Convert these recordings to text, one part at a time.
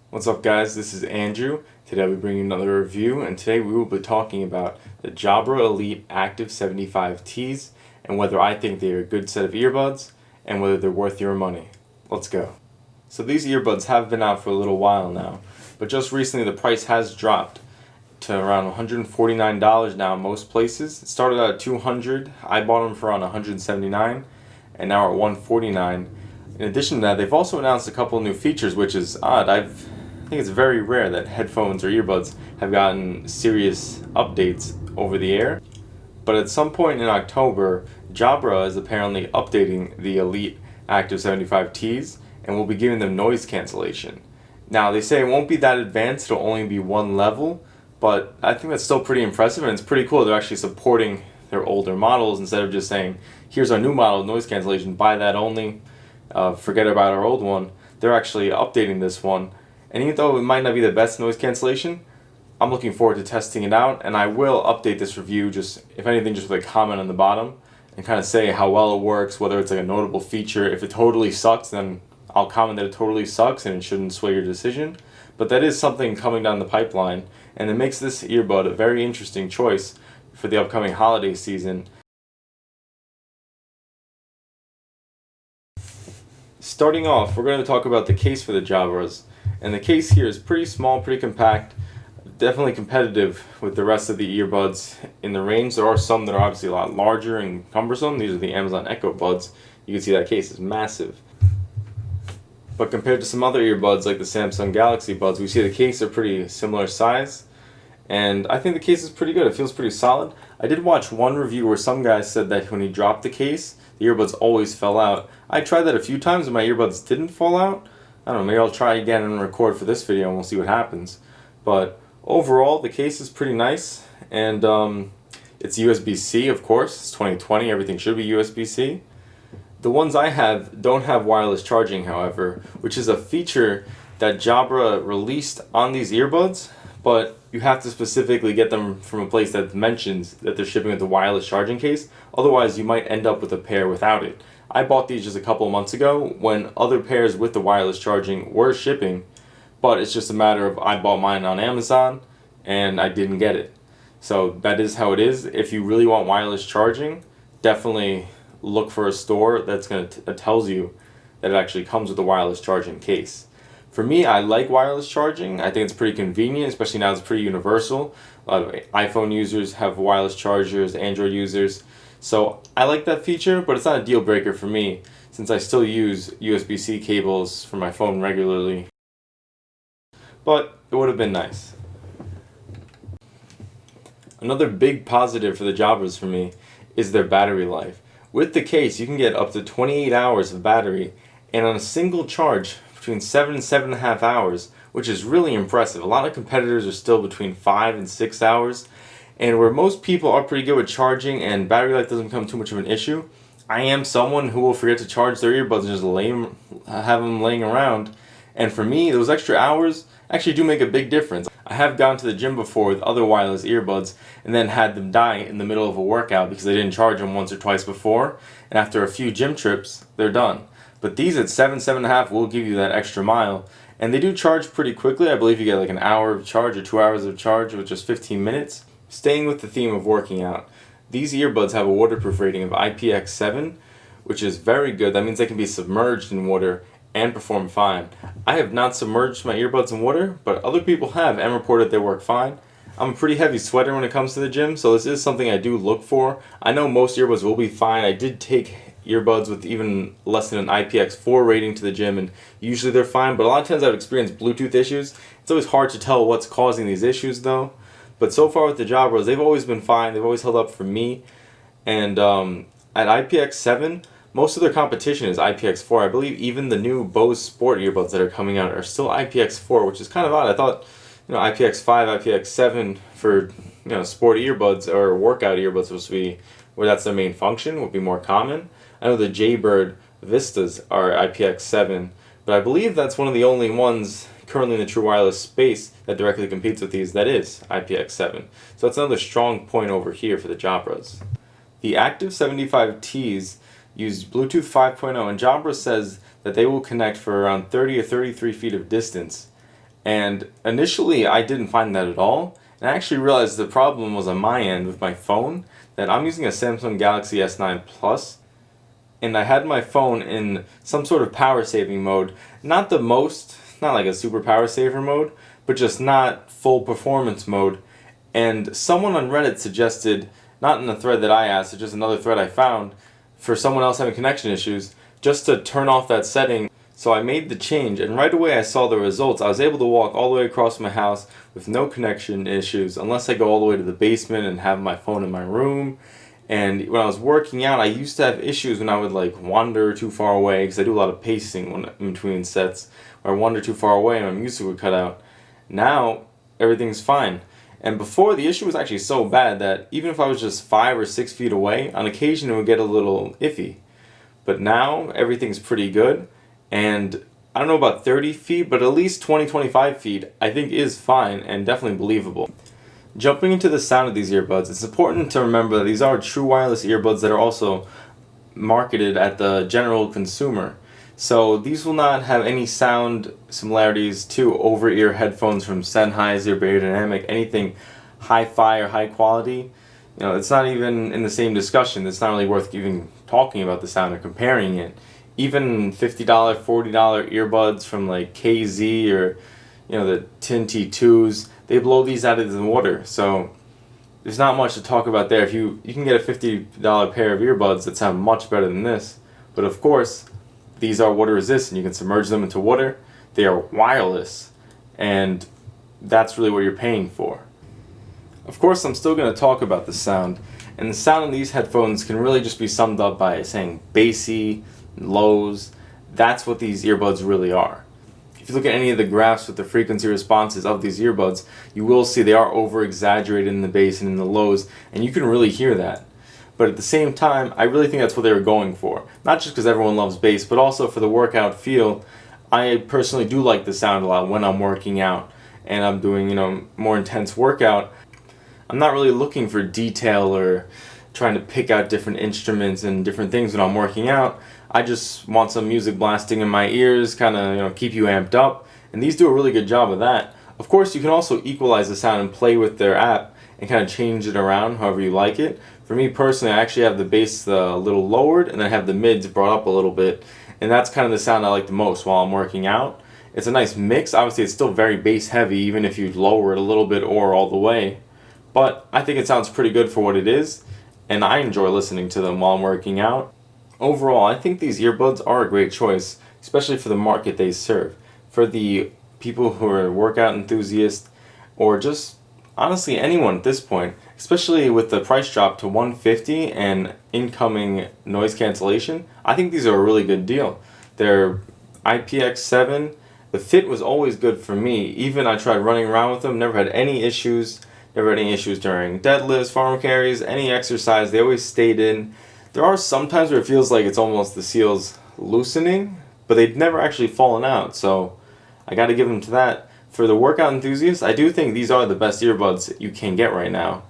What's up guys, this is Andrew. Today I'll be bringing another review, and today we will be talking about the Jabra Elite Active 75Ts and whether I think they are a good set of earbuds and whether they're worth your money. Let's go. So these earbuds have been out for a little while now, but just recently the price has dropped to around $149 now in most places. It started out at $200, I bought them for around $179, and now at $149. In addition to that, they've also announced a couple new features, which is odd. I think it's very rare that headphones or earbuds have gotten serious updates over the air. But at some point in October, Jabra is apparently updating the Elite Active 75Ts and will be giving them noise cancellation. Now, they say it won't be that advanced, it'll only be one level, but I think that's still pretty impressive, and it's pretty cool they're actually supporting their older models instead of just saying, here's our new model of noise cancellation, buy that only. Forget about our old one. They're actually updating this one, and even though it might not be the best noise cancellation, I'm looking forward to testing it out, and I will update this review, just if anything, just with a comment on the bottom and kind of say how well it works, whether it's like a notable feature. If it totally sucks, then I'll comment that it totally sucks and it shouldn't sway your decision. But that is something coming down the pipeline, and it makes this earbud a very interesting choice for the upcoming holiday season. Starting off, we're going to talk about the case for the Jabras, and the case here is pretty small, pretty compact, definitely competitive with the rest of the earbuds in the range. There are some that are obviously a lot larger and cumbersome. These are the Amazon Echo Buds. You can see that case is massive. But compared to some other earbuds like the Samsung Galaxy Buds, we see the case are pretty similar size, and I think the case is pretty good. It feels pretty solid. I did watch one review where some guy said that when he dropped the case, the earbuds always fell out. I tried that a few times and my earbuds didn't fall out. I don't know, maybe I'll try again and record for this video and we'll see what happens. But overall, the case is pretty nice, and it's USB-C, of course. It's 2020, everything should be USB-C. The ones I have don't have wireless charging, however, which is a feature that Jabra released on these earbuds, but you have to specifically get them from a place that mentions that they're shipping with the wireless charging case. Otherwise, you might end up with a pair without it. I bought these just a couple of months ago when other pairs with the wireless charging were shipping, but it's just a matter of I bought mine on Amazon and I didn't get it. So that is how it is. If you really want wireless charging, definitely look for a store that tells you that it actually comes with a wireless charging case. For me, I like wireless charging. I think it's pretty convenient, especially now it's pretty universal. A lot of iPhone users have wireless chargers, Android users. So I like that feature, but it's not a deal breaker for me since I still use USB-C cables for my phone regularly. But it would have been nice. Another big positive for the Jabras for me is their battery life. With the case, you can get up to 28 hours of battery, and on a single charge, between 7 and 7.5 hours, which is really impressive. A lot of competitors are still between 5 and 6 hours, and where most people are pretty good with charging and battery life doesn't become too much of an issue, I am someone who will forget to charge their earbuds and just have them laying around, and for me, those extra hours actually do make a big difference. I have gone to the gym before with other wireless earbuds and then had them die in the middle of a workout because I didn't charge them once or twice before, and after a few gym trips, they're done. But these at 7.5 will give you that extra mile, and they do charge pretty quickly. I believe you get like an hour of charge or 2 hours of charge with just 15 minutes. Staying with the theme of working out, these earbuds have a waterproof rating of IPX7, which is very good. That means they can be submerged in water and perform fine. I have not submerged my earbuds in water, but other people have and reported they work fine. I'm a pretty heavy sweater when it comes to the gym, so this is something I do look for. I know most earbuds will be fine. I did take earbuds with even less than an IPX4 rating to the gym, and usually they're fine, but a lot of times I've experienced Bluetooth issues. It's always hard to tell what's causing these issues though. But so far with the Jabras, they've always been fine. They've always held up for me. And at IPX7, most of their competition is IPX4. I believe even the new Bose Sport earbuds that are coming out are still IPX4, which is kind of odd. I thought, IPX5, IPX7 for, sport earbuds or workout earbuds supposed to be where that's their main function, would be more common. I know the Jaybird Vistas are IPX7, but I believe that's one of the only ones currently in the true wireless space that directly competes with these that is IPX7. So that's another strong point over here for the Jabras. The Active 75Ts use Bluetooth 5.0, and Jabra says that they will connect for around 30 or 33 feet of distance. And initially I didn't find that at all. And I actually realized the problem was on my end with my phone, that I'm using a Samsung Galaxy S9 Plus, and I had my phone in some sort of power saving mode. Not like a super power saver mode, but just not full performance mode. And someone on Reddit suggested, not in the thread that I asked, it's just another thread I found, for someone else having connection issues, just to turn off that setting. So I made the change, and right away I saw the results. I was able to walk all the way across my house with no connection issues, unless I go all the way to the basement and have my phone in my room. And when I was working out, I used to have issues when I would like wander too far away, because I do a lot of pacing in between sets, where I wander too far away and my music would cut out. Now everything's fine. And before, the issue was actually so bad that even if I was just 5 or 6 feet away, on occasion it would get a little iffy. But now everything's pretty good, and I don't know about 30 feet, but at least 20-25 feet I think is fine and definitely believable. Jumping into the sound of these earbuds, it's important to remember that these are true wireless earbuds that are also marketed at the general consumer. So these will not have any sound similarities to over-ear headphones from Sennheiser, Beyerdynamic, anything hi-fi or high quality. It's not even in the same discussion. It's not really worth even talking about the sound or comparing it. Even $50, $40 earbuds from like KZ or the Tin T2s, they blow these out of the water. So there's not much to talk about there. If you can get a $50 pair of earbuds that sound much better than this. But of course, these are water resistant. You can submerge them into water. They are wireless, and that's really what you're paying for. Of course, I'm still going to talk about the sound, and the sound in these headphones can really just be summed up by saying bassy, lows. That's what these earbuds really are. If you look at any of the graphs with the frequency responses of these earbuds, you will see they are over-exaggerated in the bass and in the lows, and you can really hear that. But at the same time, I really think that's what they were going for. Not just because everyone loves bass, but also for the workout feel. I personally do like the sound a lot when I'm working out and I'm doing, more intense workout. I'm not really looking for detail or trying to pick out different instruments and different things when I'm working out. I just want some music blasting in my ears, kind of, keep you amped up. And these do a really good job of that. Of course, you can also equalize the sound and play with their app and kind of change it around however you like it. For me personally, I actually have the bass a little lowered, and then I have the mids brought up a little bit, and that's kind of the sound I like the most while I'm working out. It's a nice mix. Obviously, it's still very bass heavy, even if you lower it a little bit or all the way. But I think it sounds pretty good for what it is, and I enjoy listening to them while I'm working out. Overall, I think these earbuds are a great choice, especially for the market they serve. For the people who are workout enthusiasts, or just honestly anyone at this point, especially with the price drop to $150 and incoming noise cancellation. I think these are a really good deal. They're IPX7. The fit was always good for me. Even I tried running around with them, never had any issues. Never had any issues during deadlifts, farm carries, any exercise. They always stayed in. There are some times where it feels like it's almost the seal's loosening, but they've never actually fallen out. So I got to give them to that. For the workout enthusiasts, I do think these are the best earbuds you can get right now.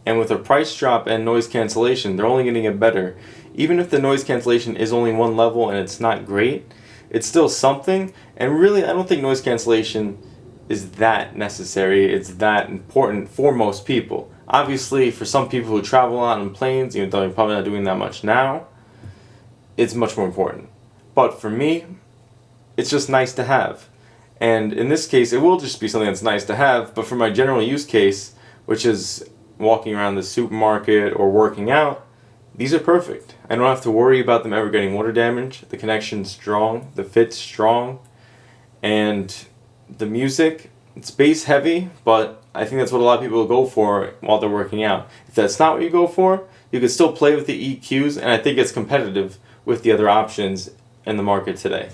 And with a price drop and noise cancellation, they're only going to get better. Even if the noise cancellation is only one level and it's not great, it's still something. And really, I don't think noise cancellation is that necessary. It's that important for most people. Obviously, for some people who travel on planes, even though you're probably not doing that much now, it's much more important. But for me, it's just nice to have. And in this case, it will just be something that's nice to have. But for my general use case, which is walking around the supermarket or working out, these are perfect. I don't have to worry about them ever getting water damage. The connection's strong, the fit's strong, and the music, it's bass heavy, but I think that's what a lot of people will go for while they're working out. If that's not what you go for, you can still play with the EQs, and I think it's competitive with the other options in the market today.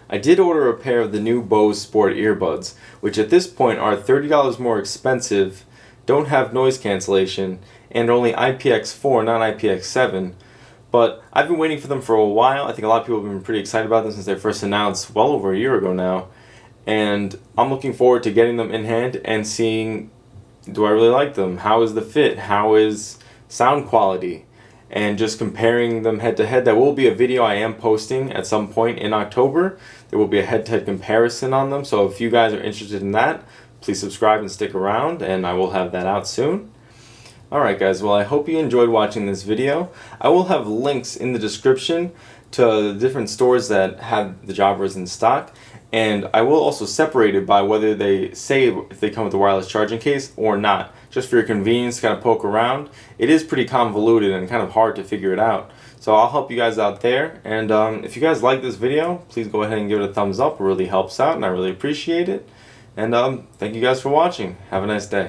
I did order a pair of the new Bose Sport earbuds, which at this point are $30 more expensive, don't have noise cancellation, and only IPX4, not IPX7. But I've been waiting for them for a while. I think a lot of people have been pretty excited about them since they first announced well over a year ago now. And I'm looking forward to getting them in hand and seeing, do I really like them? How is the fit? How is sound quality? and just comparing them head to head. There will be a video I am posting at some point in October. There will be a head-to-head comparison on them, so if you guys are interested in that, please subscribe and stick around, and I will have that out soon. Alright guys, well I hope you enjoyed watching this video. I will have links in the description to the different stores that have the Jabras in stock, and I will also separate it by whether they say if they come with a wireless charging case or not, just for your convenience to kind of poke around. It is pretty convoluted and kind of hard to figure it out, so I'll help you guys out there. And if you guys like this video, please go ahead and give it a thumbs up. It really helps out and I really appreciate it. And thank you guys for watching. Have a nice day.